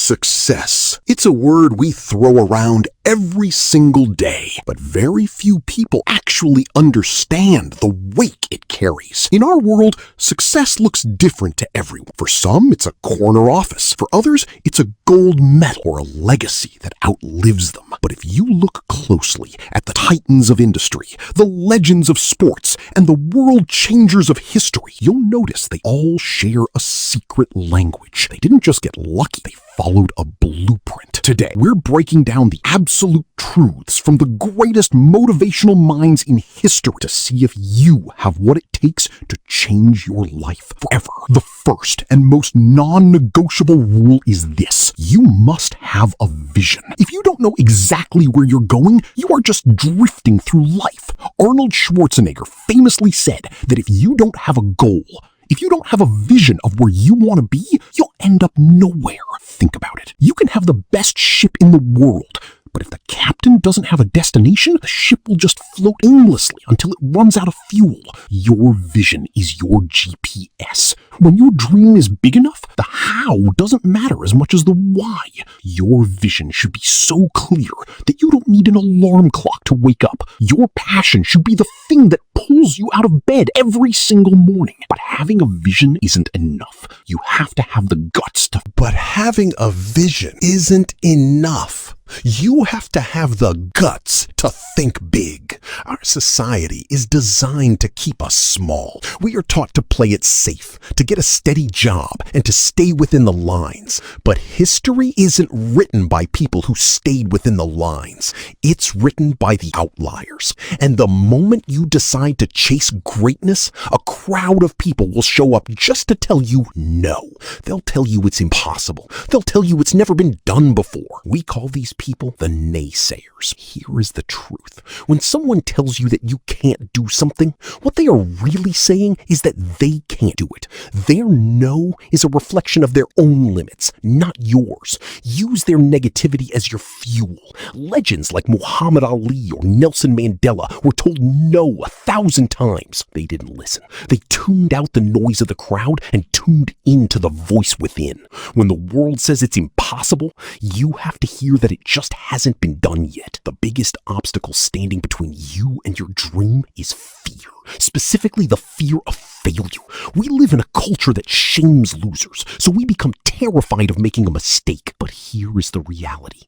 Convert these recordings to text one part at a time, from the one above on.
Success. It's a word we throw around every single day, but very few people actually understand the weight it carries. In our world, success looks different to everyone. For some, it's a corner office. For others, it's a gold medal or a legacy that outlives them. But if you look closely at the titans of industry, the legends of sports, and the world changers of history, you'll notice they all share a secret language. They didn't just get lucky, they followed a blueprint. Today, we're breaking down the absolute truths from the greatest motivational minds in history to see if you have what it takes to change your life forever. The first and most non-negotiable rule is this: you must have a vision. If you don't know exactly where you're going, you are just drifting through life. Arnold Schwarzenegger famously said that if you don't have a goal, if you don't have a vision of where you want to be, you'll end up nowhere. Think about it. You can have the best ship in the world, but if the captain doesn't have a destination, the ship will just float aimlessly until it runs out of fuel. Your vision is your GPS. When your dream is big enough, the how doesn't matter as much as the why. Your vision should be so clear that you don't need an alarm clock to wake up. Your passion should be the thing that pulls you out of bed every single morning. But having a vision isn't enough. You have to have the guts to... But having a vision isn't enough. You have to have the guts to think big. Our society is designed to keep us small. We are taught to play it safe, to get a steady job, and to stay within the lines. But history isn't written by people who stayed within the lines. It's written by the outliers. And the moment you decide to chase greatness, a crowd of people will show up just to tell you no. They'll tell you it's impossible. They'll tell you it's never been done before. We call these people the naysayers. Here is the truth. When someone tells you that you can't do something, what they are really saying is that they can't do it. Their no is a reflection of their own limits, not yours. Use their negativity as your fuel. Legends like Muhammad Ali or Nelson Mandela were told no 1,000 times. They didn't listen. They tuned out the noise of the crowd and tuned into the voice within. When the world says it's impossible, you have to hear that it just hasn't been done yet. The biggest obstacle standing between you and your dream is fear. Specifically, the fear of failure. We live in a culture that shames losers, so we become terrified of making a mistake. But here is the reality.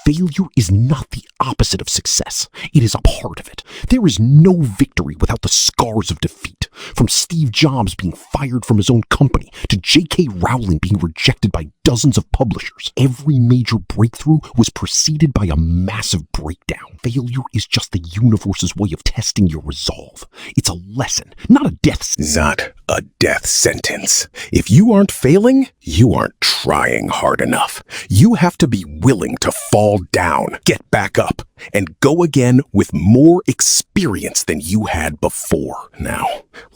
Failure is not the opposite of success. It is a part of it. There is no victory without the scars of defeat. From Steve Jobs being fired from his own company to J.K. Rowling being rejected by dozens of publishers, every major breakthrough was preceded by a massive breakdown. Failure is just the universe's way of testing your resolve. It's a lesson, not a death sentence. Not a death sentence. If you aren't failing, you aren't trying hard enough. You have to be willing to fall down, get back up, and go again with more experience than you had before. Now,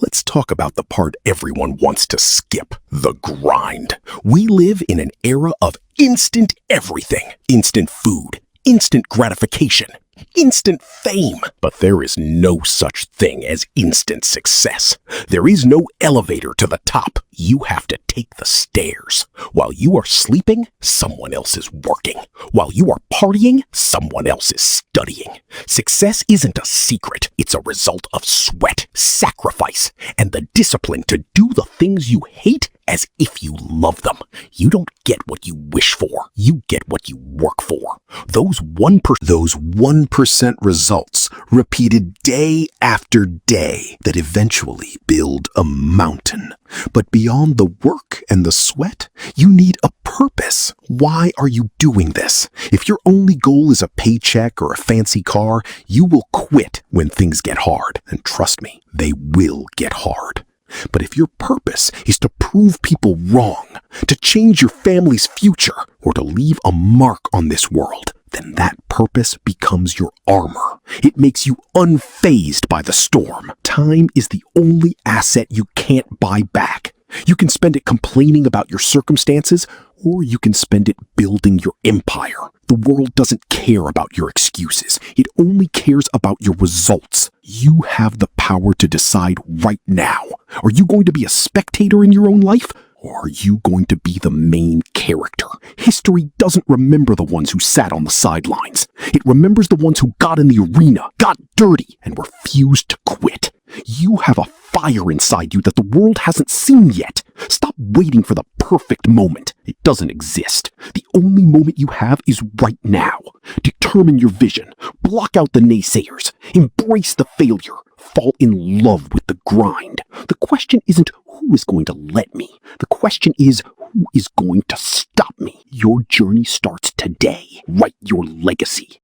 let's talk about the part everyone wants to skip: the grind. We live in an era of instant everything. Instant food, instant gratification, instant fame. But there is no such thing as instant success. There is no elevator to the top. You have to take the stairs. While you are sleeping, someone else is working. While you are partying, someone else is studying. Success isn't a secret. It's a result of sweat, sacrifice, and the discipline to do the things you hate as if you love them. You don't get what you wish for. You get what you work for. Those 1% results repeated day after day that eventually build a mountain. But beyond the work and the sweat, you need a purpose. Why are you doing this? If your only goal is a paycheck or a fancy car, you will quit when things get hard. And trust me, they will get hard. But if your purpose is to prove people wrong, to change your family's future, or to leave a mark on this world, then that purpose becomes your armor. It makes you unfazed by the storm. Time is the only asset you can't buy back. You can spend it complaining about your circumstances, or you can spend it building your empire. The world doesn't care about your excuses. It only cares about your results. You have the power to decide right now. Are you going to be a spectator in your own life, Or are you going to be the main character? History doesn't remember the ones who sat on the sidelines. It remembers the ones who got in the arena, got dirty, and refused to quit. You have a fire inside you that the world hasn't seen yet. Stop waiting for the perfect moment. It doesn't exist. The only moment you have is right now. Determine your vision. Block out the naysayers. Embrace the failure. Fall in love with the grind. The question isn't who is going to let me. The question is who is going to stop me. Your journey starts today. Write your legacy.